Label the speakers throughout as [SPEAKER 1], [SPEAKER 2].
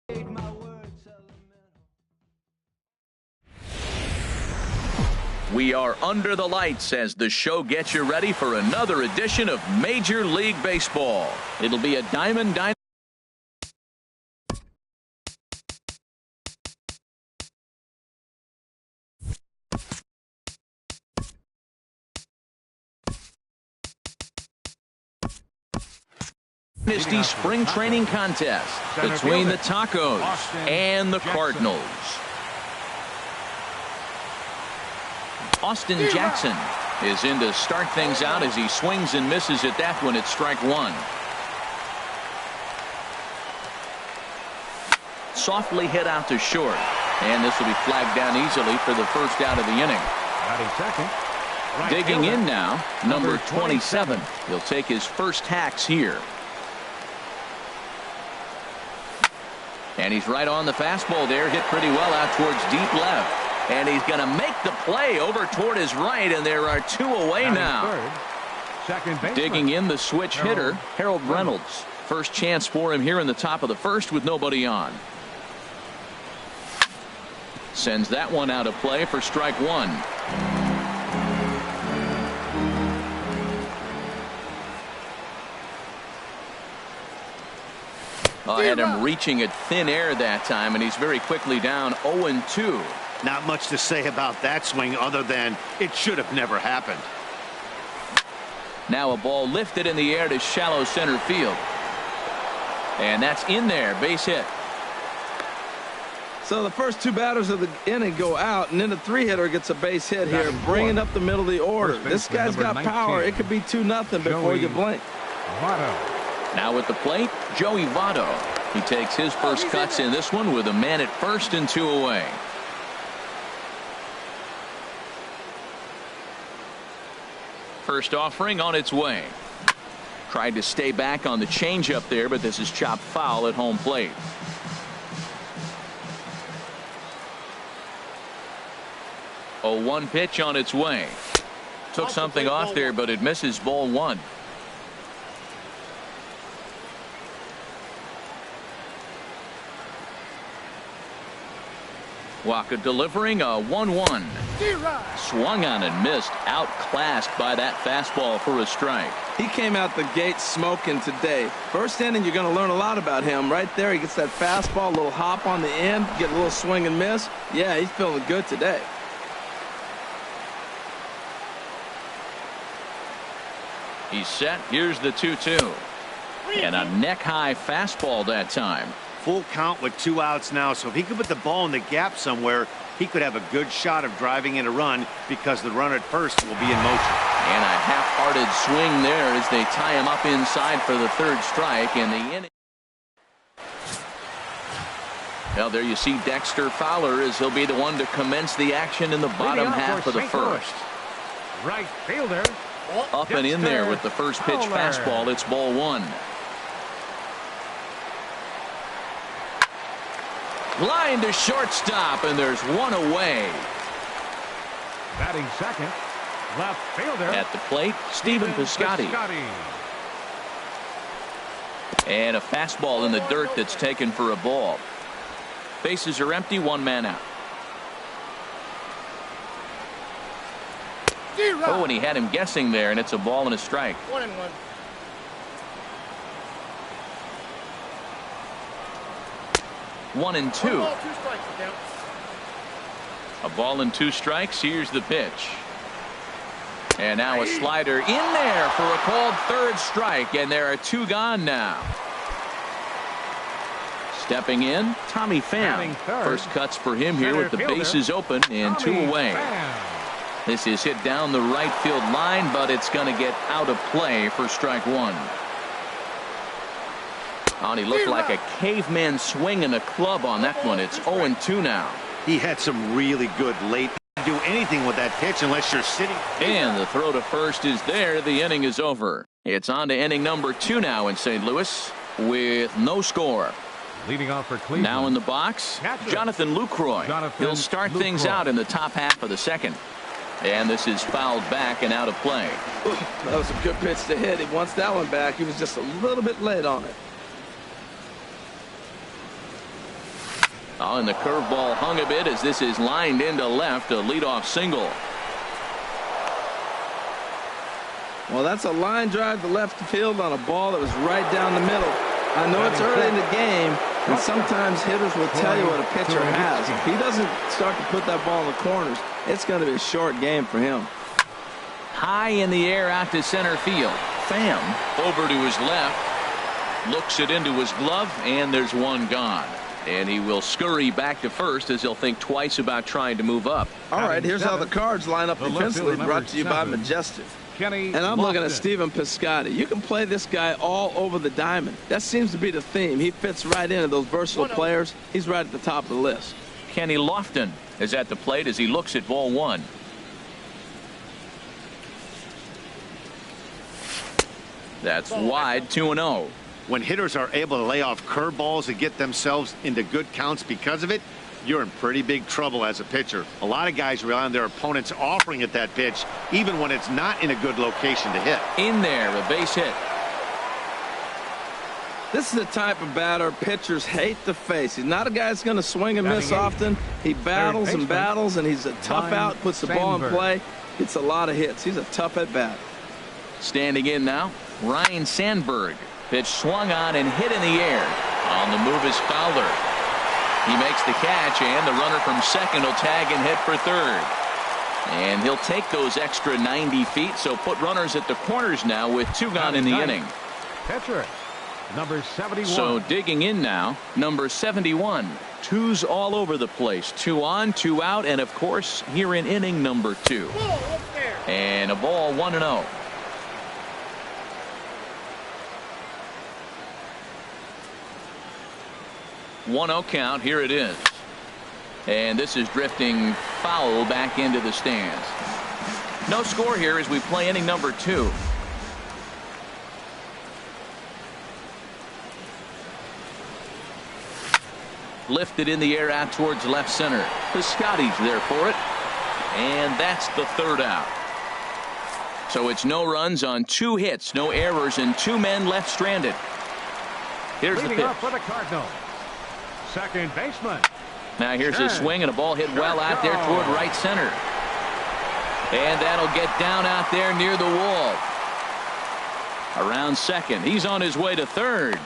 [SPEAKER 1] We are under the lights as the show gets you ready for another edition of Major League Baseball. It'll be a Dynasty spring training contest between the Tacos and the Cardinals. Austin Jackson is in to start things out as he swings and misses at that one at strike one. Softly hit out to short, and this will be flagged down easily for the first out of the inning. Digging in now, number 27. He'll take his first hacks here. And he's right on the fastball there, hit pretty well out towards deep left. And he's going to make the play over toward his right, and there are two away now. Digging in the switch hitter, Harold Reynolds. First chance for him here in the top of the first with nobody on. Sends that one out of play for strike one. I had him reaching at thin air that time, and he's very quickly down 0-2.
[SPEAKER 2] Not much to say about that swing other than it should have never happened.
[SPEAKER 1] Now a ball lifted in the air to shallow center field. And that's in there, base hit.
[SPEAKER 3] So the first two batters of the inning go out, and then the three-hitter gets a base hit here, bringing up the middle of the order. This guy's got power. It could be 2-0 before you blink.
[SPEAKER 1] Now at the plate, Joey Votto. He takes his first cuts in this one with a man at first and two away. First offering on its way. Tried to stay back on the changeup there, but this is chopped foul at home plate. A 1 pitch on its way. Took something off there, but it misses ball one. Waka delivering a 1-1. Swung on and missed. Outclassed by that fastball for a strike.
[SPEAKER 3] He came out the gate smoking today. First inning, you're going to learn a lot about him. Right there, he gets that fastball, a little hop on the end, get a little swing and miss. Yeah, he's feeling good today.
[SPEAKER 1] He's set. Here's the 2-2. And a neck-high fastball that time.
[SPEAKER 2] Full count with 2 outs now, so if he could put the ball in the gap somewhere, he could have a good shot of driving in a run because the runner at first will be in motion.
[SPEAKER 1] And a half-hearted swing there as they tie him up inside for the third strike in the inning. Well, there you see Dexter Fowler as he'll be the one to commence the action in the bottom half of the first.
[SPEAKER 4] Right fielder.
[SPEAKER 1] Up and in there with the first pitch fastball. It's ball one. Line to shortstop, and there's one away.
[SPEAKER 4] Batting second, left fielder.
[SPEAKER 1] At the plate, Stephen Piscotty. And a fastball in the dirt that's taken for a ball. Bases are empty, one man out. Oh, and he had him guessing there, and it's a ball and a strike.
[SPEAKER 5] 1-1.
[SPEAKER 1] One and two. A ball and 2 strikes. Here's the pitch. And now a slider in there for a called third strike, and there are 2 gone now. Stepping in, Tommy Pham. First cuts for him here with the bases open and 2 away. This is hit down the right field line, but it's going to get out of play for strike one. And he looked like a caveman swinging a club on that one. It's 0-2 now.
[SPEAKER 2] He had some really good late. Do anything with that pitch unless you're sitting.
[SPEAKER 1] And the throw to first is there. The inning is over. It's on to inning number 2 now in St. Louis with no score.
[SPEAKER 4] Leading off for Cleveland.
[SPEAKER 1] Now in the box, Jonathan Lucroy. He'll start things out in the top half of the second. And this is fouled back and out of play.
[SPEAKER 3] That was a good pitch to hit. He wants that one back. He was just a little bit late on it.
[SPEAKER 1] Oh, and the curveball hung a bit as this is lined into left, a leadoff single.
[SPEAKER 3] Well, that's a line drive to left field on a ball that was right down the middle. I know it's early in the game, and sometimes hitters will tell you what a pitcher has. If he doesn't start to put that ball in the corners, it's going to be a short game for him.
[SPEAKER 1] High in the air out to center field. Pham over to his left. Looks it into his glove, and there's one gone. And he will scurry back to first as he'll think twice about trying to move up.
[SPEAKER 3] All right, here's how the Cards line up defensively, brought to you by Majestic. And I'm looking at Stephen Piscotty. You can play this guy all over the diamond. That seems to be the theme. He fits right into those versatile players. He's right at the top of the list.
[SPEAKER 1] Kenny Lofton is at the plate as he looks at ball one. That's wide, 2-0.
[SPEAKER 2] When hitters are able to lay off curveballs and get themselves into good counts because of it, you're in pretty big trouble as a pitcher. A lot of guys rely on their opponents offering at that pitch, even when it's not in a good location to hit.
[SPEAKER 1] In there, a base hit.
[SPEAKER 3] This is the type of batter pitchers hate to face. He's not a guy that's going to swing and miss often. He battles and battles, and he's a tough out, puts the ball in play, gets a lot of hits. He's a tough at bat.
[SPEAKER 1] Standing in now, Ryan Sandberg. Pitch swung on and hit in the air. On the move is Fowler. He makes the catch, and the runner from second will tag and hit for third. And he'll take those extra 90 feet, so put runners at the corners now with two gone in the inning.
[SPEAKER 4] Catcher, number 71.
[SPEAKER 1] So digging in now, number 71. Twos all over the place. 2 on, 2 out, and of course here in inning number 2. And a ball, 1-0. One-0 count. Here it is. And this is drifting foul back into the stands. No score here as we play inning number 2. Lifted in the air out towards left center. Piscotty's there for it. And that's the third out. So it's no runs on 2 hits, no errors, and 2 men left stranded. Here's the pitch.
[SPEAKER 4] Up for the Cardinals. Second baseman.
[SPEAKER 1] Now here's his swing, and a ball hit well out there toward right center. And that'll get down out there near the wall. Around second. He's on his way to third.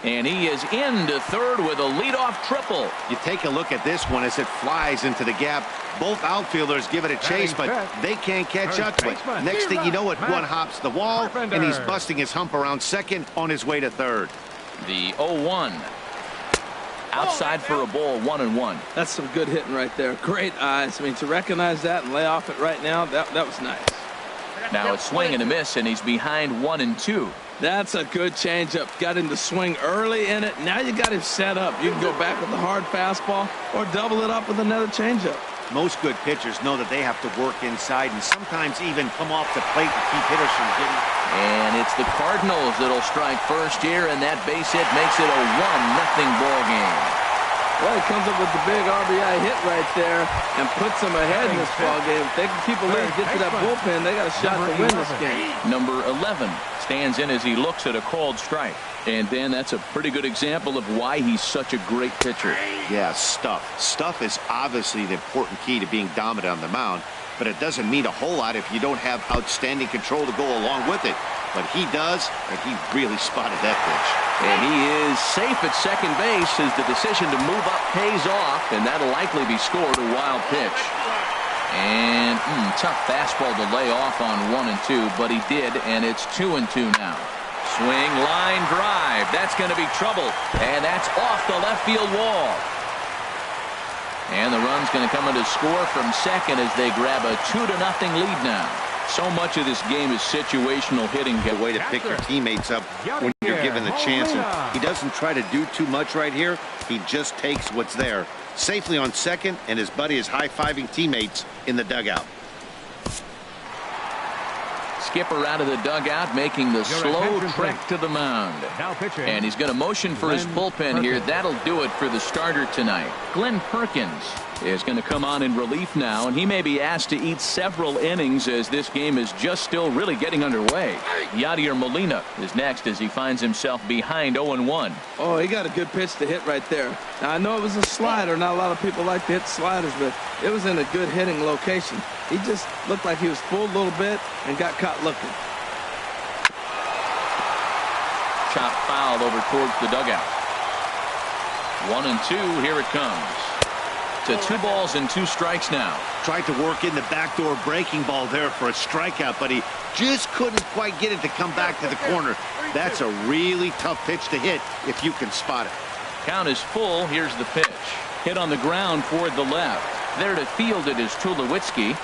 [SPEAKER 1] And he is into third with a leadoff triple.
[SPEAKER 2] You take a look at this one as it flies into the gap. Both outfielders give it a chase, but they can't catch up to it. Next thing you know it, one hops the wall, and he's busting his hump around second on his way to third.
[SPEAKER 1] The 0-1. Outside for a ball, 1-1.
[SPEAKER 3] That's some good hitting right there. Great eyes. I mean, to recognize that and lay off it right now, that was nice.
[SPEAKER 1] Now it's swing and a miss, and he's behind 1-2.
[SPEAKER 3] That's a good changeup. Got him to swing early in it. Now you got him set up. You can go back with the hard fastball or double it up with another changeup.
[SPEAKER 2] Most good pitchers know that they have to work inside and sometimes even come off the plate to keep hitters from getting.
[SPEAKER 1] And it's the Cardinals that'll strike first here, and that base hit makes it a 1-0 ball game.
[SPEAKER 3] Well, he comes up with the big RBI hit right there and puts them ahead in this ball game. If they can keep a lead, get to that bullpen, they got a shot to win this game.
[SPEAKER 1] Number 11 stands in as he looks at a called strike. And Dan, that's a pretty good example of why he's such a great pitcher.
[SPEAKER 2] Yeah, stuff. Stuff is obviously the important key to being dominant on the mound, but it doesn't mean a whole lot if you don't have outstanding control to go along with it. But he does, and he really spotted that pitch.
[SPEAKER 1] And he is safe at second base as the decision to move up pays off, and that'll likely be scored a wild pitch. And tough fastball to lay off on 1-2, but he did, and it's 2-2 now. Swing, line drive. That's going to be trouble, and that's off the left field wall. And the run's going to come in to score from second as they grab a 2-0 lead now. So much of this game is situational hitting.
[SPEAKER 2] A way to pick your teammates up when you're given the chance. And he doesn't try to do too much right here. He just takes what's there. Safely on second, and his buddy is high-fiving teammates in the dugout.
[SPEAKER 1] Skipper out of the dugout, making the slow trek to the mound. And he's going to motion for his bullpen here. That'll do it for the starter tonight. Glenn Perkins. is going to come on in relief now, and he may be asked to eat several innings as this game is just still really getting underway. Yadier Molina is next as he finds himself behind 0-1.
[SPEAKER 3] Oh, he got a good pitch to hit right there. Now, I know it was a slider. Not a lot of people like to hit sliders, but it was in a good hitting location. He just looked like he was fooled a little bit and got caught looking.
[SPEAKER 1] Chop foul over towards the dugout. 1-2. Here it comes. To 2 balls and 2 strikes now.
[SPEAKER 2] Tried to work in the backdoor breaking ball there for a strikeout, but he just couldn't quite get it to come back to the corner. That's a really tough pitch to hit if you can spot it.
[SPEAKER 1] Count is full. Here's the pitch. Hit on the ground toward the left. There to field it is Tulowitzki.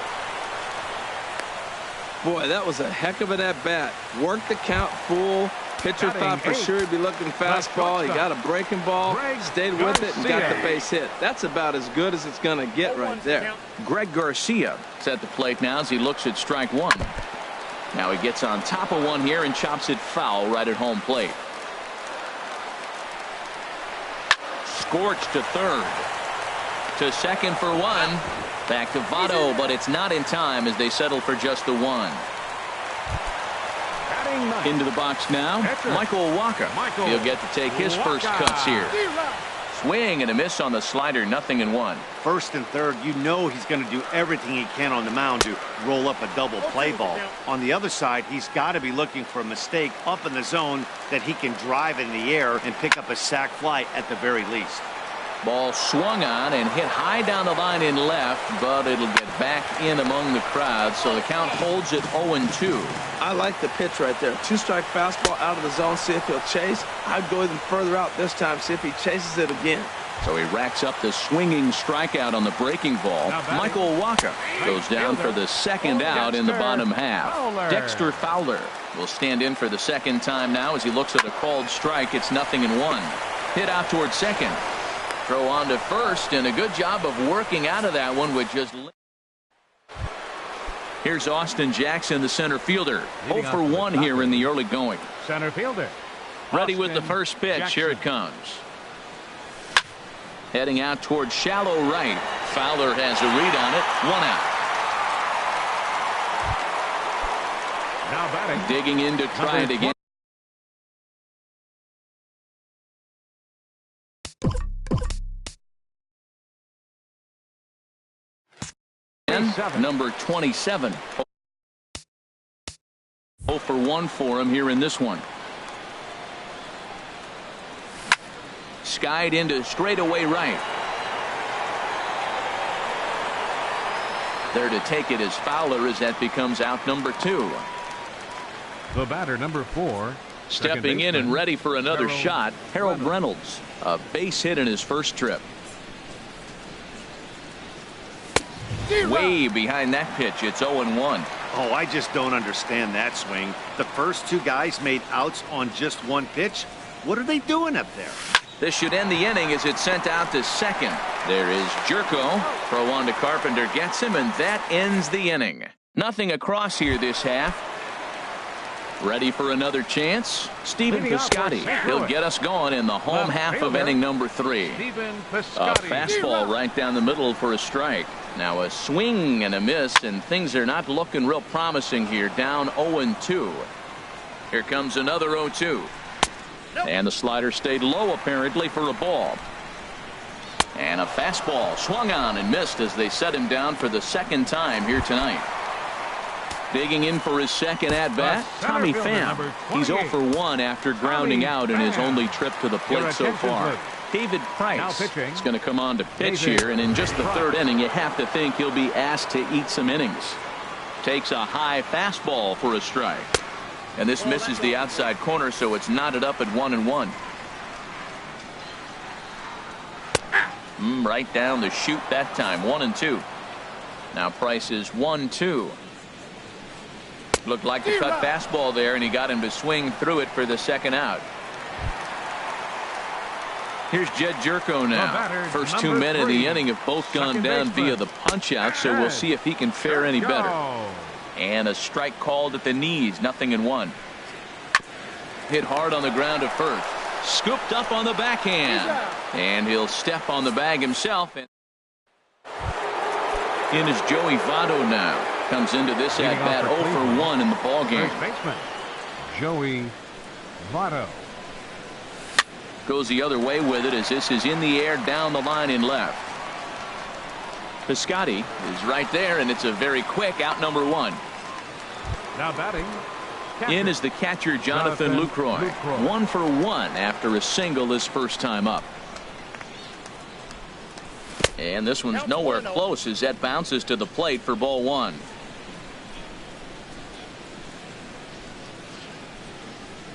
[SPEAKER 3] Boy, that was a heck of an at-bat. Worked the count full. Pitcher thought for sure he'd be looking fastball. He got a breaking ball, stayed with it, and got the base hit. That's about as good as it's going to get right there.
[SPEAKER 1] Greg Garcia is at the plate now as he looks at strike 1. Now he gets on top of one here and chops it foul right at home plate. Scorched to third. To second for 1. Back to Votto, but it's not in time as they settle for just the 1. Into the box now, Michael Walker. He'll get to take his first cuts here. Swing and a miss on the slider, 0-1.
[SPEAKER 2] First and third, you know he's going to do everything he can on the mound to roll up a double play ball. On the other side, he's got to be looking for a mistake up in the zone that he can drive in the air and pick up a sac fly at the very least.
[SPEAKER 1] Ball swung on and hit high down the line in left, but it'll get back in among the crowd, so the count holds at 0-2.
[SPEAKER 3] I like the pitch right there. 2-strike fastball out of the zone, see if he'll chase. I'd go even further out this time, see if he chases it again.
[SPEAKER 1] So he racks up the swinging strikeout on the breaking ball. Michael Walker goes down for the second out in the bottom half. Dexter Fowler will stand in for the second time now as he looks at a called strike. It's 0-1. Hit out towards second. Throw on to first, and a good job of working out of that one with just... Here's Austin Jackson, the center fielder. 0-for-1 here in the early going.
[SPEAKER 4] Center fielder.
[SPEAKER 1] Ready with the first pitch.
[SPEAKER 4] Jackson.
[SPEAKER 1] Here it comes. Heading out towards shallow right. Fowler has a read on it. 1 out.
[SPEAKER 4] Now batting.
[SPEAKER 1] Digging in to try it again. Number 27. 0-for-1 for him here in this one. Skied into straightaway right. There to take it is Fowler as that becomes out number 2.
[SPEAKER 4] The batter, number 4.
[SPEAKER 1] Stepping in and ready for another shot, Harold Reynolds. A base hit in his first trip. Way behind that pitch. It's 0-1.
[SPEAKER 2] Oh, I just don't understand that swing. The first 2 guys made outs on just 1 pitch. What are they doing up there?
[SPEAKER 1] This should end the inning as it's sent out to second. There is Jerko. Throw on to Carpenter, gets him, and that ends the inning. Nothing across here this half. Ready for another chance? Stephen Piscotty. He'll get us going in the home half of inning number 3. A fastball right down the middle for a strike. Now a swing and a miss, and things are not looking real promising here. Down 0-2. Here comes another 0-2. And the slider stayed low apparently for a ball. And a fastball swung on and missed as they set him down for the second time here tonight. Digging in for his second at-bat, Tommy Pham. He's 0-for-1 after grounding out in his only trip to the plate so far. David Price is going to come on to pitch here, and in just the third inning, you have to think he'll be asked to eat some innings. Takes a high fastball for a strike. And this misses the outside corner, so it's knotted up at 1-1. Right down the chute that time, 1-2. Now Price is 1-2. Looked like a cut fastball there, and he got him to swing through it for the second out. Here's Jed Jerko now. First 2 men in the inning have both gone down via the punch out, so we'll see if he can fare any better. And a strike called at the knees, 0-1. Hit hard on the ground at first. Scooped up on the backhand. And he'll step on the bag himself. In is Joey Votto now. Comes into this at bat 0 for 1 in the ball game.
[SPEAKER 4] First baseman, Joey Votto.
[SPEAKER 1] Goes the other way with it as this is in the air down the line in left. Piscotty is right there, and it's a very quick out number 1.
[SPEAKER 4] Now batting.
[SPEAKER 1] In is the catcher Jonathan Lucroy. 1 for 1 after a single his first time up. And this one's nowhere close as that bounces to the plate for ball 1.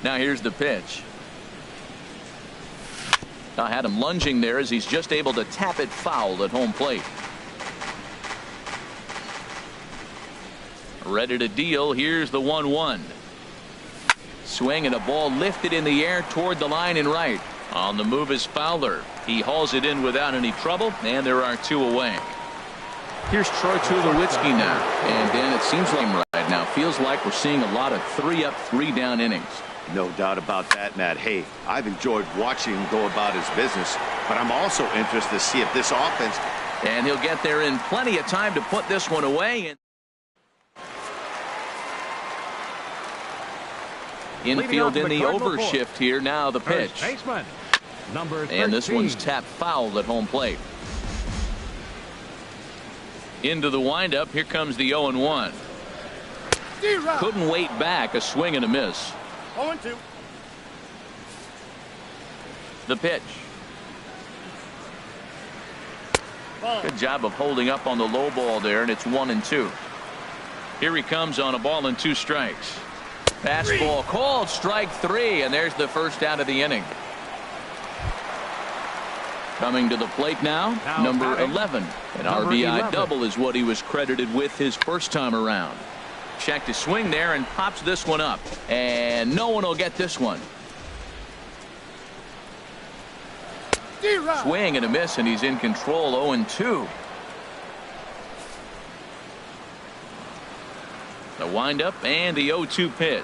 [SPEAKER 1] Now here's the pitch. I had him lunging there as he's just able to tap it foul at home plate. Ready to deal. Here's the 1-1. Swing and a ball lifted in the air toward the line and right. On the move is Fowler. He hauls it in without any trouble, and there are 2 away. Here's Troy Tulowitzki now. And Dan, it seems like right now feels like we're seeing a lot of 3-up, 3-down innings.
[SPEAKER 2] No doubt about that, Matt. Hey, I've enjoyed watching him go about his business, but I'm also interested to see if this offense.
[SPEAKER 1] And he'll get there in plenty of time to put this one away. Infield in the overshift here. Now the pitch.
[SPEAKER 4] Baseman, number 13.
[SPEAKER 1] And this one's tapped foul at home plate. Into the windup. Here comes the 0-1. Couldn't wait back. A swing and a miss.
[SPEAKER 5] 0-2.
[SPEAKER 1] The pitch. Good job of holding up on the low ball there, and it's 1-2. Here he comes on a ball and 2 strikes. Fastball called, strike 3, and there's the first out of the inning. Coming to the plate now number 11. An RBI double is what he was credited with his first time around. Checked his swing there and pops this one up, and no one will get this one. Swing and a miss, and he's in control. 0-2. The windup and the 0-2 pitch.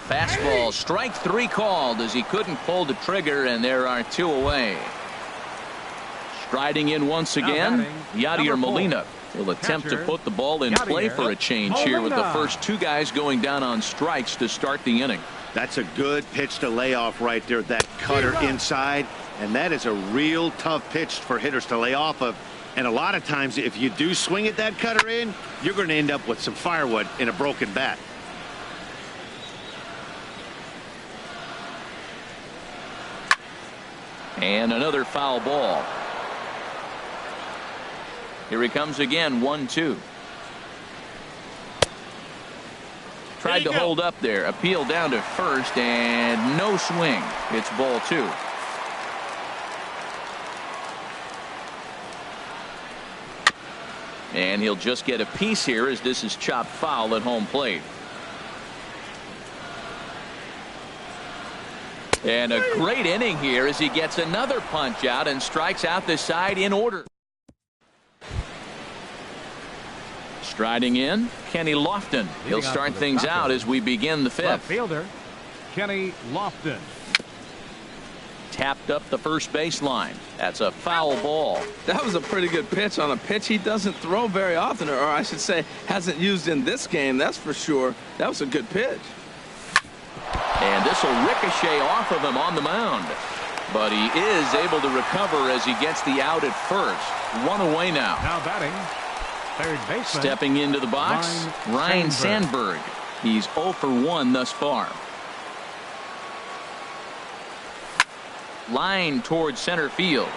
[SPEAKER 1] Fastball, strike 3 called as he couldn't pull the trigger, and there are 2 away. Striding in once again, Yadier Molina will attempt to put the ball in play for a change here with the first 2 guys going down on strikes to start the inning.
[SPEAKER 2] That's a good pitch to lay off right there. That cutter inside, and that is a real tough pitch for hitters to lay off of. And a lot of times, if you do swing at that cutter in, you're going to end up with some firewood in a broken bat.
[SPEAKER 1] And another foul ball. Here he comes again. 1-2. Tried to hold up there. Appeal down to first, and no swing. It's ball 2. And he'll just get a piece here as this is chopped foul at home plate. And a great inning here as he gets another punch out and strikes out the side in order. Striding in, Kenny Lofton. He'll start things out as we begin the 5th.
[SPEAKER 4] Left fielder, Kenny Lofton.
[SPEAKER 1] Tapped up the first baseline. That's a foul ball.
[SPEAKER 3] That was a pretty good pitch on a pitch he doesn't throw very often, or I should say hasn't used in this game, that's for sure. That was a good pitch.
[SPEAKER 1] And this will ricochet off of him on the mound. But he is able to recover as he gets the out at first. 1 away now.
[SPEAKER 4] Now batting, third baseman.
[SPEAKER 1] Stepping into the box, Ryan Sandberg. He's 0 for 1 thus far. Line towards center field.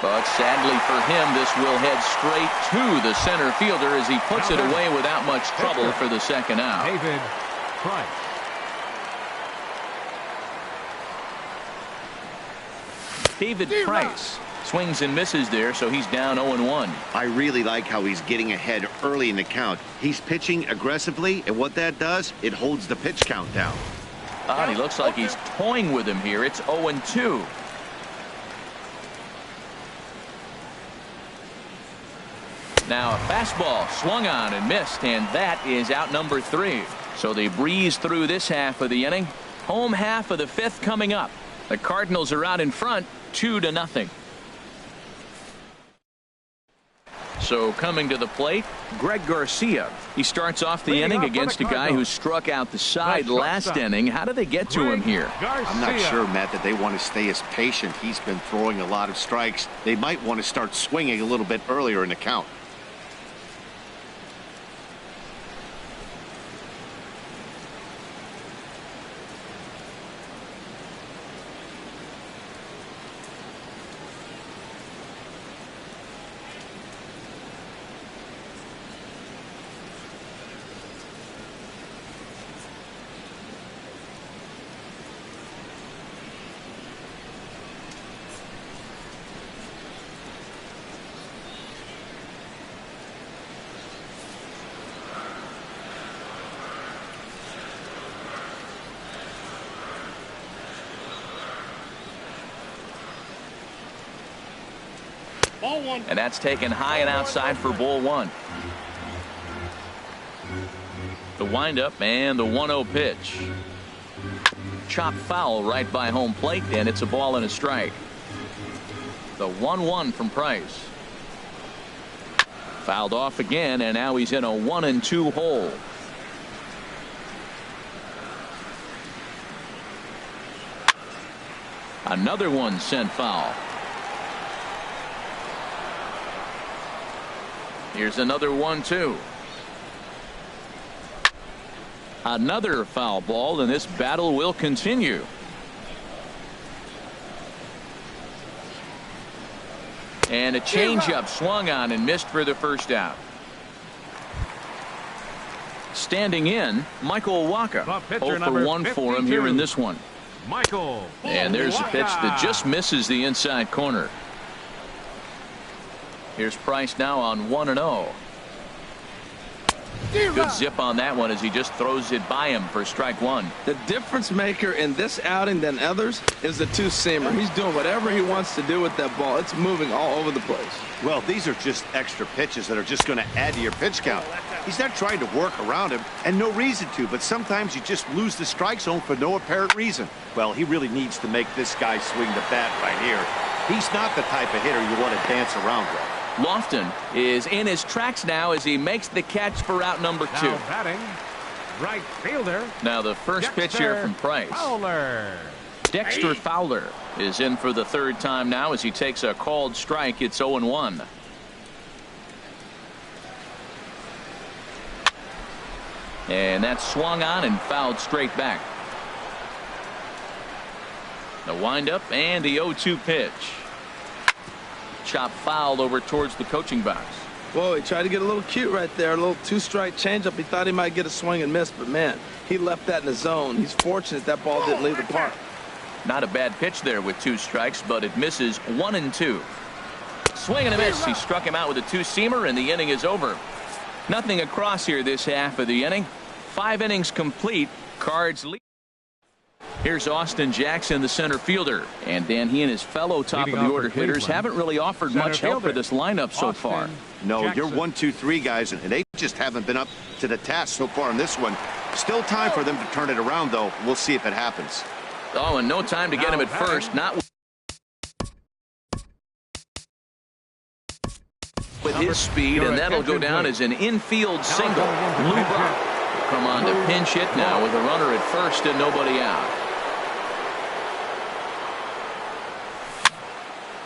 [SPEAKER 1] But sadly for him, this will head straight to the center fielder as he puts it away without much trouble for the second out.
[SPEAKER 4] David Price.
[SPEAKER 1] David Price swings and misses there, so he's down 0-1.
[SPEAKER 2] I really like how he's getting ahead early in the count. He's pitching aggressively, and what that does, it holds the pitch count down.
[SPEAKER 1] And he looks like he's toying with him here. It's 0-2. Now a fastball swung on and missed, and that is out number 3. So they breeze through this half of the inning. Home half of the 5th coming up. The Cardinals are out in front 2-0. So coming to the plate, Greg Garcia. He starts off the inning against a guy who struck out the side last inning. How do they get to him here?
[SPEAKER 2] I'm not sure, Matt, that they want to stay as patient. He's been throwing a lot of strikes. They might want to start swinging a little bit earlier in the count.
[SPEAKER 1] And that's taken high and outside for ball one. The windup and the 1-0 pitch. Chop foul right by home plate, and it's a ball and a strike. The 1-1 from Price. Fouled off again, and now he's in a 1-2 hole. Another one sent foul. Here's another 1-2. Another foul ball, and this battle will continue. And a changeup swung on and missed for the first out. Standing in, Michael Waka. 0 for 1 for him here in this one.
[SPEAKER 4] Michael.
[SPEAKER 1] And there's a pitch that just misses the inside corner. Here's Price now on 1-0. Good zip on that one as he just throws it by him for strike one.
[SPEAKER 3] The difference maker in this outing than others is the two-seamer. He's doing whatever he wants to do with that ball. It's moving all over the place.
[SPEAKER 2] Well, these are just extra pitches that are just going to add to your pitch count. He's not trying to work around him, and no reason to, but sometimes you just lose the strike zone for no apparent reason. Well, he really needs to make this guy swing the bat right here. He's not the type of hitter you want to dance around with.
[SPEAKER 1] Lofton is in his tracks now as he makes the catch for out number 2.
[SPEAKER 4] Now batting, right fielder.
[SPEAKER 1] Now the first pitch here from Price.
[SPEAKER 4] Fowler.
[SPEAKER 1] Dexter Fowler is in for the third time now as he takes a called strike. It's 0-1. And that's swung on and fouled straight back. The windup and the 0-2 pitch. Chop fouled over towards the coaching box.
[SPEAKER 3] Whoa, he tried to get a little cute right there. A little two-strike changeup. He thought he might get a swing and miss, but man, he left that in the zone. He's fortunate that ball didn't leave the park.
[SPEAKER 1] Not a bad pitch there with 2 strikes, but it misses 1-2. Swing and a miss. He struck him out with a two-seamer, and the inning is over. Nothing across here this half of the inning. 5 innings complete. Cards lead. Here's Austin Jackson, the center fielder. And Dan, he and his fellow top-of-the-order hitters haven't really offered much help for this lineup so far.
[SPEAKER 2] No, you're 1, 2, 3 guys, and they just haven't been up to the task so far in this one. Still time for them to turn it around, though. We'll see if it happens.
[SPEAKER 1] Oh, and no time to get him at first. Not with his speed, and that'll go down as an infield single. Luba will come on to pinch hit now with a runner at first and nobody out.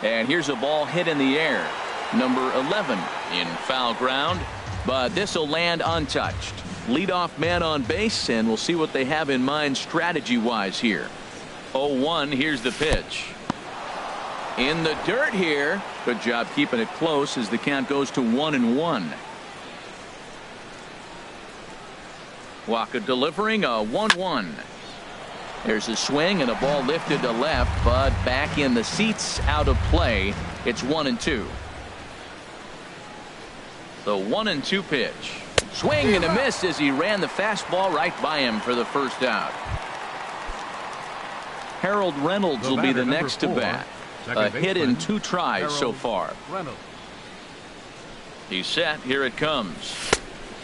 [SPEAKER 1] And here's a ball hit in the air. Number 11 in foul ground, but this will land untouched. Leadoff man on base, and we'll see what they have in mind strategy-wise here. 0-1, here's the pitch. In the dirt here. Good job keeping it close as the count goes to 1-1. Waka delivering a 1-1. There's a swing and a ball lifted to left, but back in the seats, out of play. It's 1-2. The 1-2 pitch. Swing and a miss as he ran the fastball right by him for the first out. Harold Reynolds will be the next to bat. A hit in 2 tries so far. He's set. Here it comes.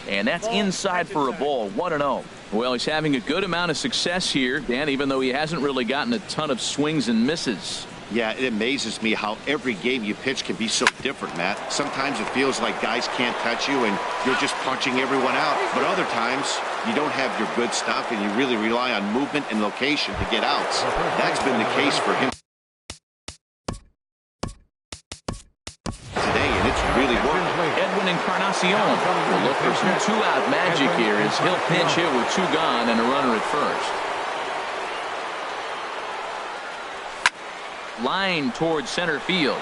[SPEAKER 1] And that's inside for a ball. 1-0. Well, he's having a good amount of success here, Dan, even though he hasn't really gotten a ton of swings and misses.
[SPEAKER 2] Yeah, it amazes me how every game you pitch can be so different, Matt. Sometimes it feels like guys can't touch you and you're just punching everyone out. But other times, you don't have your good stuff and you really rely on movement and location to get outs. That's been the case for him today, and it's really worked.
[SPEAKER 1] Edwin Encarnacion will look for some two-out magic here as he'll pinch hit with two gone and a runner at first. Line towards center field.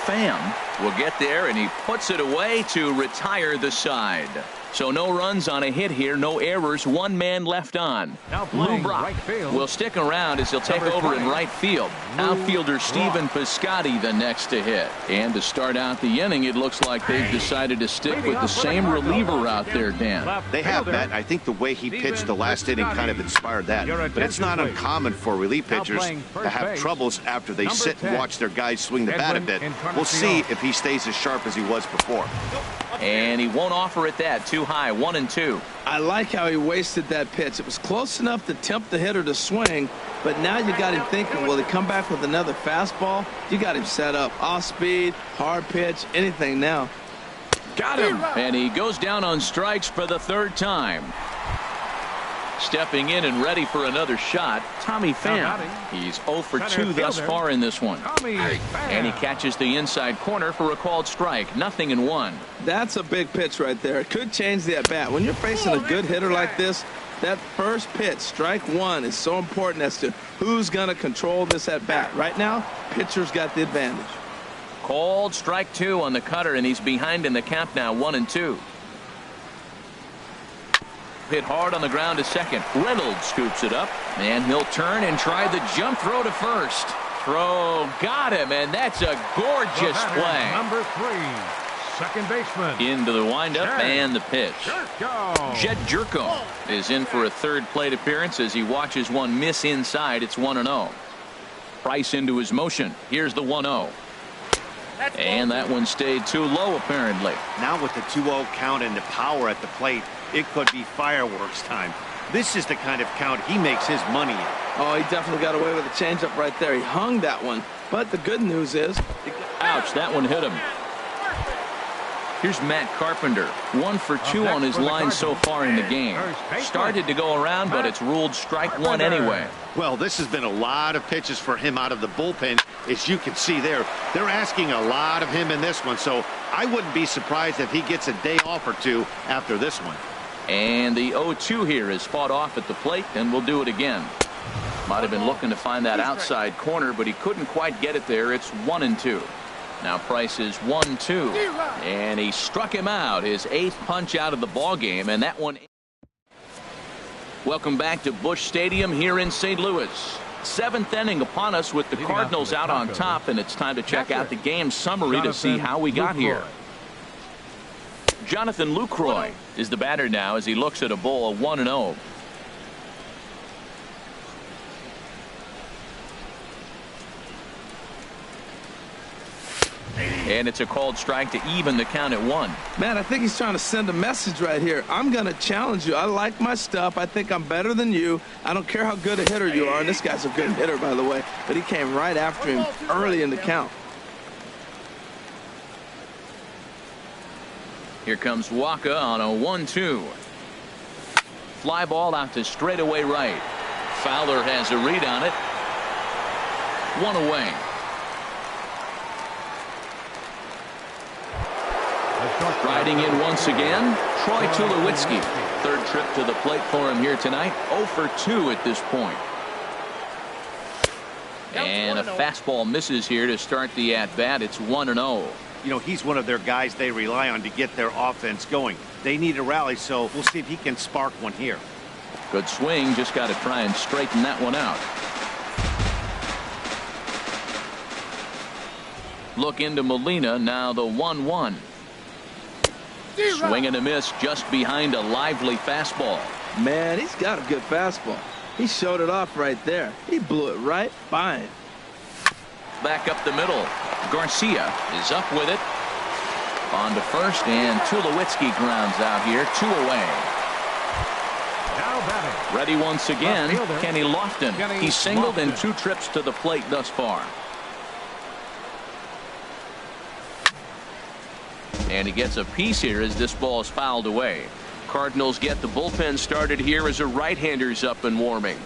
[SPEAKER 1] Pham will get there, and he puts it away to retire the side. So no runs on a hit here, no errors, one man left on. Lou Brock will stick around as he'll take over in right field. Outfielder Stephen Piscotty the next to hit. And to start out the inning, it looks like they've decided to stick with the same reliever out there, Dan.
[SPEAKER 2] They have, Matt. I think the way he pitched the last inning kind of inspired that. But it's not uncommon for relief pitchers to have troubles after they sit and watch their guys swing the bat a bit. We'll see if he stays as sharp as he was before.
[SPEAKER 1] And he won't offer it that. Too high, 1-2.
[SPEAKER 3] I like how he wasted that pitch. It was close enough to tempt the hitter to swing, but now you got him thinking, will he come back with another fastball? You got him set up. Off speed, hard pitch, anything now.
[SPEAKER 1] Got him. And he goes down on strikes for the third time. Stepping in and ready for another shot, Tommy Pham. He's 0 for 2 thus far in this one. And he catches the inside corner for a called strike. 0-1.
[SPEAKER 3] That's a big pitch right there. It could change the at-bat. When you're facing a good hitter like this, that first pitch, strike one, is so important as to who's going to control this at-bat. Right now, pitcher's got the advantage.
[SPEAKER 1] Called strike 2 on the cutter, and he's behind in the count now, 1-2. Hit hard on the ground to second. Reynolds scoops it up, and he'll turn and try the jump throw to first. Throw got him, and that's a gorgeous play.
[SPEAKER 4] Number 3, second baseman.
[SPEAKER 1] Into the windup and the pitch. Jed Jerko is in for a third plate appearance as he watches one miss inside. It's 1-0. Price into his motion. Here's the 1-0. And that one stayed too low apparently.
[SPEAKER 2] Now with the 2-0 count and the power at the plate, it could be fireworks time. This is the kind of count he makes his money in.
[SPEAKER 3] Oh, he definitely got away with a changeup right there. He hung that one. But the good news is...
[SPEAKER 1] Ouch, that one hit him. Here's Matt Carpenter. 1 for 2 on his line so far in the game. Started to go around, but it's ruled strike one anyway.
[SPEAKER 2] Well, this has been a lot of pitches for him out of the bullpen. As you can see there, they're asking a lot of him in this one. So I wouldn't be surprised if he gets a day off or two after this one.
[SPEAKER 1] And the 0-2 here is fought off at the plate, and we'll do it again. Might have been looking to find that outside corner, but he couldn't quite get it there. It's 1-2. Now Price is 1-2, and he struck him out, his 8th punch out of the ball game, and that one. Welcome back to Busch Stadium here in St. Louis. 7th inning upon us with the Cardinals out on top, and it's time to check out the game summary to see how we got here. Jonathan Lucroy is the batter now as he looks at a ball of 1-0. And it's a called strike to even the count at 1.
[SPEAKER 3] Man, I think he's trying to send a message right here. I'm going to challenge you. I like my stuff. I think I'm better than you. I don't care how good a hitter you are. And this guy's a good hitter, by the way. But he came right after him early in the count.
[SPEAKER 1] Here comes Waka on a 1-2. Fly ball out to straightaway right. Fowler has a read on it. 1 away. Riding in once again, Troy Tulowitzki. Third trip to the plate for him here tonight. 0 for 2 at this point. And a fastball misses here to start the at-bat. It's 1-0.
[SPEAKER 2] You know, he's one of their guys they rely on to get their offense going. They need a rally, so we'll see if he can spark one here.
[SPEAKER 1] Good swing, just got to try and straighten that one out. Look into Molina, now the 1-1. Swing and a miss just behind a lively fastball.
[SPEAKER 3] Man, he's got a good fastball. He showed it off right there. He blew it right by him.
[SPEAKER 1] Back up the middle. Garcia is up with it. On to first, and Tulowitzki grounds out here. 2 away.
[SPEAKER 4] Now batting.
[SPEAKER 1] Ready once again,
[SPEAKER 4] Left fielder,
[SPEAKER 1] Kenny Lofton.
[SPEAKER 4] Kenny
[SPEAKER 1] He's singled in
[SPEAKER 4] Lofton.
[SPEAKER 1] 2 trips to the plate thus far. And he gets a piece here as this ball is fouled away. Cardinals get the bullpen started here as a right-hander's up and warming.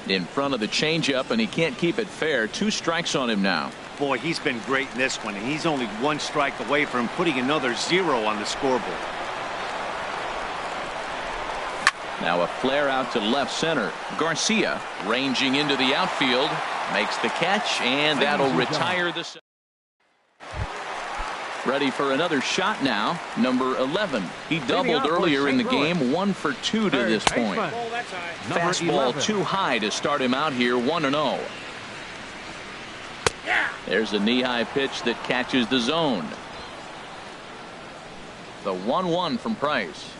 [SPEAKER 1] In front of the changeup, and he can't keep it fair. 2 strikes on him now.
[SPEAKER 2] Boy, he's been great in this one, and he's only 1 strike away from putting another 0 on the scoreboard.
[SPEAKER 1] Now a flare out to left center. Garcia ranging into the outfield, makes the catch, and that'll retire the. Ready for another shot now. Number 11. He doubled earlier in the game. 1 for 2 to this point. Fastball too high to start him out here. 1-0. There's a knee-high pitch that catches the zone. The 1-1 from Price.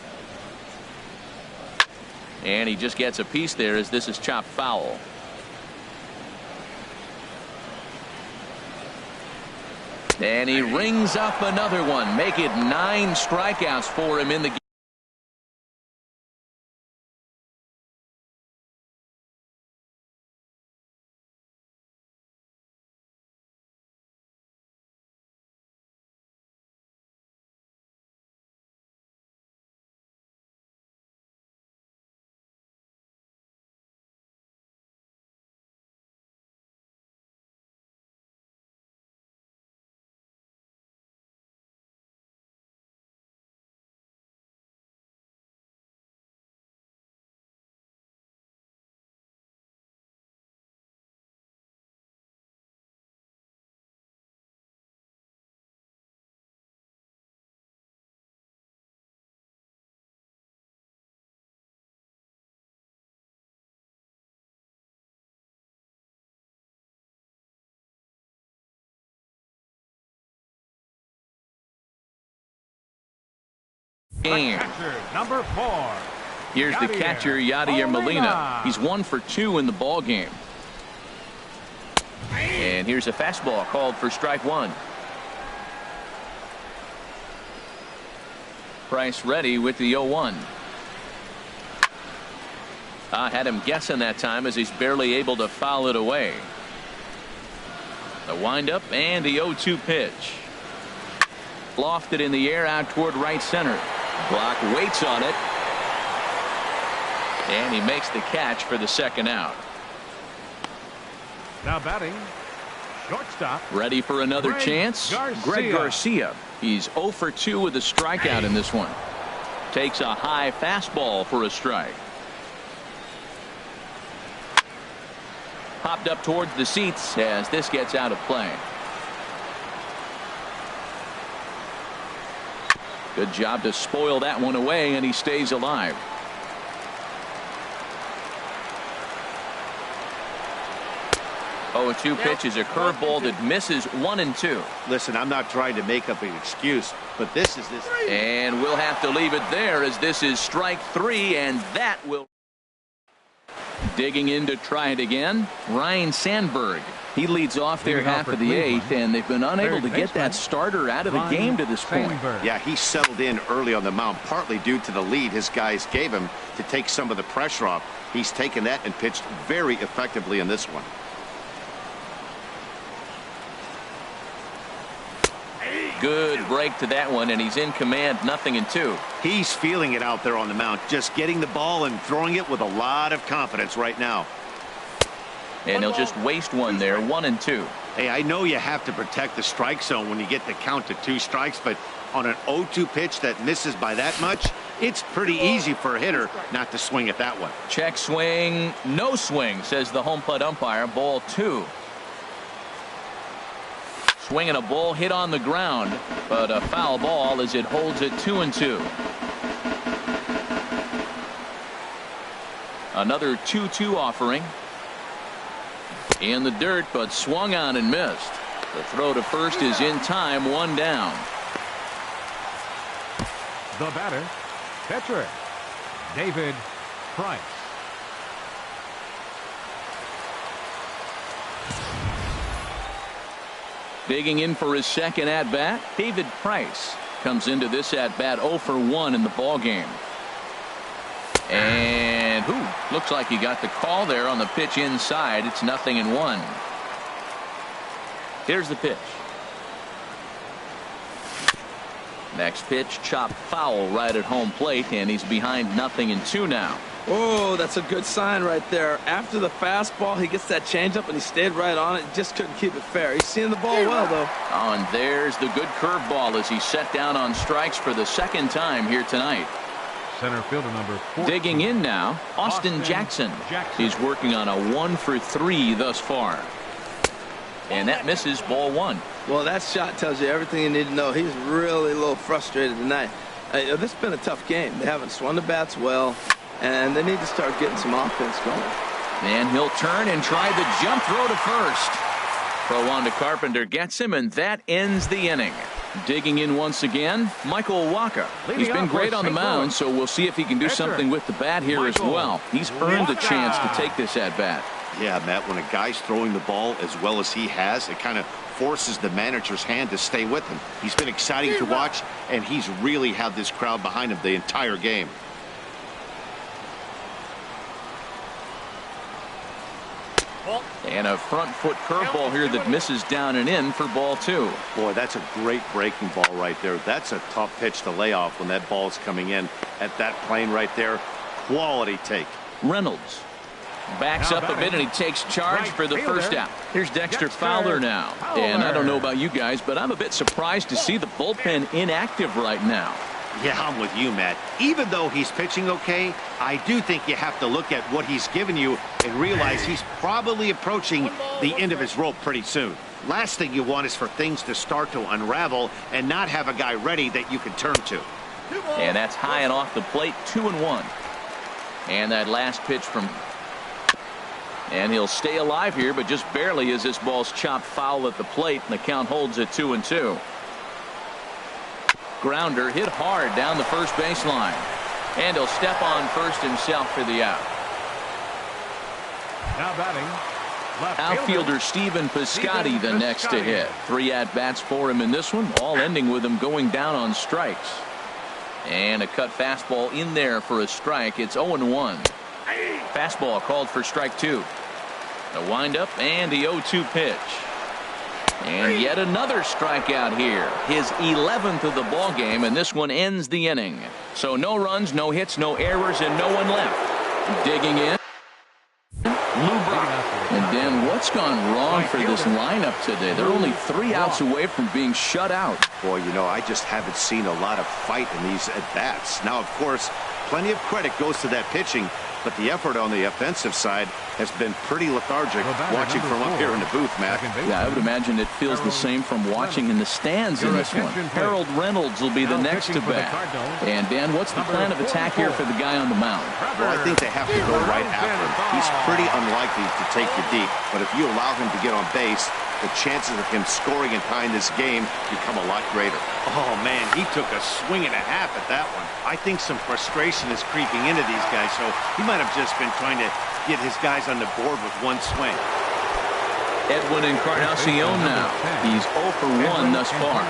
[SPEAKER 1] And he just gets a piece there as this is chopped foul. And he rings up another one. Make it 9 strikeouts for him in the game.
[SPEAKER 4] Number 4.
[SPEAKER 1] Here's the catcher, Yadier Molina. He's 1 for 2 in the ball game. And here's a fastball called for strike 1. Price ready with the 0-1. I had him guessing that time as he's barely able to foul it away. The windup and the 0-2 pitch. Lofted in the air out toward right center. Block waits on it. And he makes the catch for the second out.
[SPEAKER 4] Now batting, shortstop.
[SPEAKER 1] Ready for another chance. Greg Garcia. He's 0 for 2 with a strikeout in this one. Takes a high fastball for a strike. Popped up towards the seats as this gets out of play. Good job to spoil that one away, and he stays alive. Oh, 2 pitches, a curveball that misses 1 and 2.
[SPEAKER 2] Listen, I'm not trying to make up an excuse, but this is this.
[SPEAKER 1] And we'll have to leave it there as this is strike 3, and that will. Digging in to try it again, Ryan Sandberg. He leads off their half of the 8th, and they've been unable to get that starter out of the game to this point.
[SPEAKER 2] Yeah, he settled in early on the mound, partly due to the lead his guys gave him to take some of the pressure off. He's taken that and pitched very effectively in this one.
[SPEAKER 1] Good break to that one, and he's in command, 0-2.
[SPEAKER 2] He's feeling it out there on the mound, just getting the ball and throwing it with a lot of confidence right now.
[SPEAKER 1] And he'll just waste one there, 1-2.
[SPEAKER 2] Hey, I know you have to protect the strike zone when you get the count to 2 strikes, but on an 0-2 pitch that misses by that much, it's pretty easy for a hitter not to swing at that one.
[SPEAKER 1] Check swing, no swing, says the home plate umpire. Ball 2. Swinging a ball hit on the ground, but a foul ball as it holds it 2-2. Another 2-2 offering. In the dirt, but swung on and missed. The throw to first is in time, 1 down.
[SPEAKER 4] The batter, pitcher, David Price.
[SPEAKER 1] Digging in for his second at bat, David Price. Comes into this at bat 0 for 1 in the ball game. And looks like he got the call there on the pitch inside. It's 0-1. Here's the pitch. Next pitch, chopped foul right at home plate, and he's behind 0-2 now.
[SPEAKER 3] Oh, that's a good sign right there. After the fastball, he gets that changeup, and he stayed right on it. Just couldn't keep it fair. He's seeing the ball well, though.
[SPEAKER 1] Oh, and there's the good curveball as he's set down on strikes for the second time here tonight.
[SPEAKER 4] Center fielder number 14.
[SPEAKER 1] Digging in now, Austin Jackson. He's working on a 1 for 3 thus far. And that misses, ball 1.
[SPEAKER 3] Well, that shot tells you everything you need to know. He's really a little frustrated tonight. This has been a tough game. They haven't swung the bats well, and they need to start getting some offense going.
[SPEAKER 1] And he'll turn and try the jump throw to first. Rowanda Carpenter gets him, and that ends the inning. Digging in once again, Michael Waka. He's been great on the mound, so we'll see if he can do something with the bat here as well. He's earned a chance to take this at bat.
[SPEAKER 2] Yeah, Matt, when a guy's throwing the ball as well as he has, it kind of forces the manager's hand to stay with him. He's been exciting to watch, and he's really had this crowd behind him the entire game.
[SPEAKER 1] And a front foot curveball here that misses down and in for ball 2.
[SPEAKER 2] Boy, that's a great breaking ball right there. That's a tough pitch to lay off when that ball's coming in at that plane right there. Quality take.
[SPEAKER 1] Reynolds backs up a bit, and he takes charge for the first out. Here's Dexter Fowler now. And I don't know about you guys, but I'm a bit surprised to see the bullpen inactive right now.
[SPEAKER 2] Yeah, I'm with you, Matt. Even though he's pitching okay, I do think you have to look at what he's given you and realize he's probably approaching the end of his rope pretty soon. Last thing you want is for things to start to unravel and not have a guy ready that you can turn to.
[SPEAKER 1] And that's high and off the plate, 2-1. And that last pitch from... And he'll stay alive here, but just barely as this ball's chopped foul at the plate, and the count holds at 2-2. Grounder hit hard down the first baseline. And he'll step on first himself for the out.
[SPEAKER 4] Now batting, left
[SPEAKER 1] outfielder Stephen Piscotty the next to hit. 3 at-bats for him in this one, all ending with him going down on strikes. And a cut fastball in there for a strike. It's 0-1. Fastball called for strike 2. The windup and the 0-2 pitch. And yet another strikeout here. His 11th of the ball game, and this one ends the inning. So no runs, no hits, no errors, and no one left. Digging in, Lou Brock. And Dan, what's gone wrong for this lineup today? They're only 3 outs away from being shut out.
[SPEAKER 2] Boy, you know, I just haven't seen a lot of fight in these at-bats. Now, of course, plenty of credit goes to that pitching, but the effort on the offensive side has been pretty lethargic watching from up here in the booth, Matt.
[SPEAKER 1] Yeah, I would imagine it feels the same from watching in the stands in this one. Harold Reynolds will be the next to bat. And Dan, what's the plan of attack here for the guy on the mound?
[SPEAKER 2] Well, I think they have to go right after him. He's pretty unlikely to take you deep, but if you allow him to get on base, the chances of him scoring and tying this game become a lot greater. Oh, man, he took a swing and a half at that one. I think some frustration is creeping into these guys, so he might have just been trying to get his guys on the board with one swing.
[SPEAKER 1] Edwin Encarnacion now. He's 0 for 1 thus far.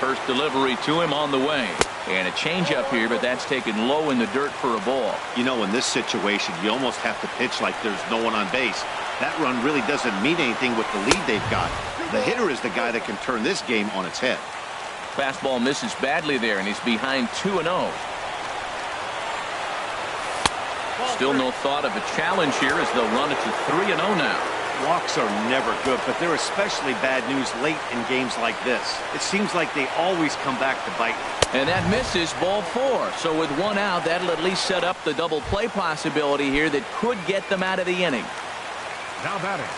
[SPEAKER 1] First delivery to him on the way. And a changeup here, but that's taken low in the dirt for a ball.
[SPEAKER 2] You know, in this situation, you almost have to pitch like there's no one on base. That run really doesn't mean anything with the lead they've got. The hitter is the guy that can turn this game on its head.
[SPEAKER 1] Fastball misses badly there, and he's behind 2-0. Still no thought of a challenge here as they'll run it to 3-0 now.
[SPEAKER 2] Walks are never good, but they're especially bad news late in games like this. It seems like they always come back to bite.
[SPEAKER 1] And that misses, ball 4. So with 1 out, that'll at least set up the double play possibility here that could get them out of the inning.
[SPEAKER 4] Now batting.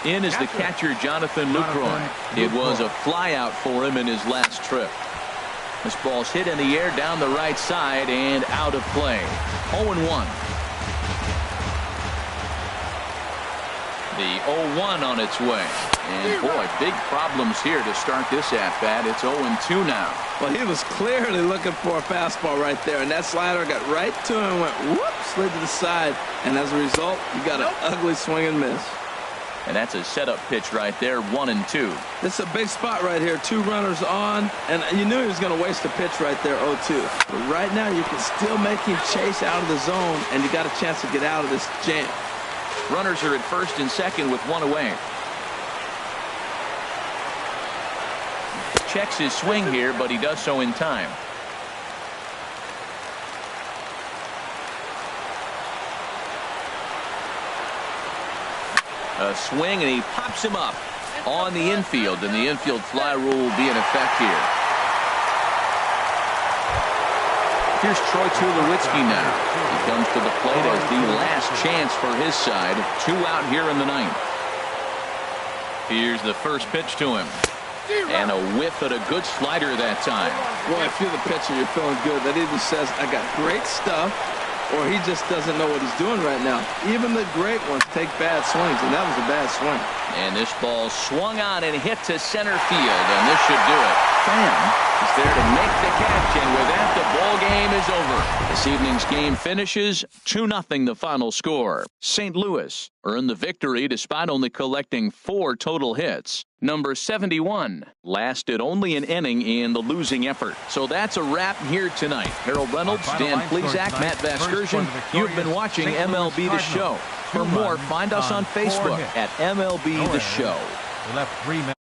[SPEAKER 1] In is the catcher, Jonathan Lucroy. It was a fly out for him in his last trip. This ball's hit in the air down the right side and out of play. 0-1. The 0-1 on its way. And boy, big problems here to start this at-bat. It's 0-2 now.
[SPEAKER 3] Well, he was clearly looking for a fastball right there, and that slider got right to him and went whoop, slid to the side. And as a result, you got an ugly swing and miss.
[SPEAKER 1] And that's a setup pitch right there, 1-2.
[SPEAKER 3] This is a big spot right here. 2 runners on, and you knew he was going to waste a pitch right there, 0-2. But right now you can still make him chase out of the zone, and you got a chance to get out of this jam.
[SPEAKER 1] Runners are at first and second with 1 away. Checks his swing here, but he does so in time. A swing, and he pops him up on the infield, and the infield fly rule will be in effect here. Here's Troy Tulowitzki now. He comes to the plate as the last chance for his side. 2 out here in the 9th. Here's the first pitch to him. And a whiff at a good slider that time.
[SPEAKER 3] Boy, if you're the pitcher, you're feeling good. That either says, I got great stuff, or he just doesn't know what he's doing right now. Even the great ones take bad swings, and that was a bad swing.
[SPEAKER 1] And this ball swung on and hit to center field, and this should do it. Pham is there to make the catch, and with that, the ball game is over. This evening's game finishes 2-0 the final score. St. Louis earned the victory despite only collecting 4 total hits. Number 71 lasted only an inning in the losing effort. So that's a wrap here tonight. Harold Reynolds, Dan Plesac, Matt Vasgersian. You've been watching MLB The Show. For more, find us on Facebook at MLB The Show.
[SPEAKER 4] They left 3 men.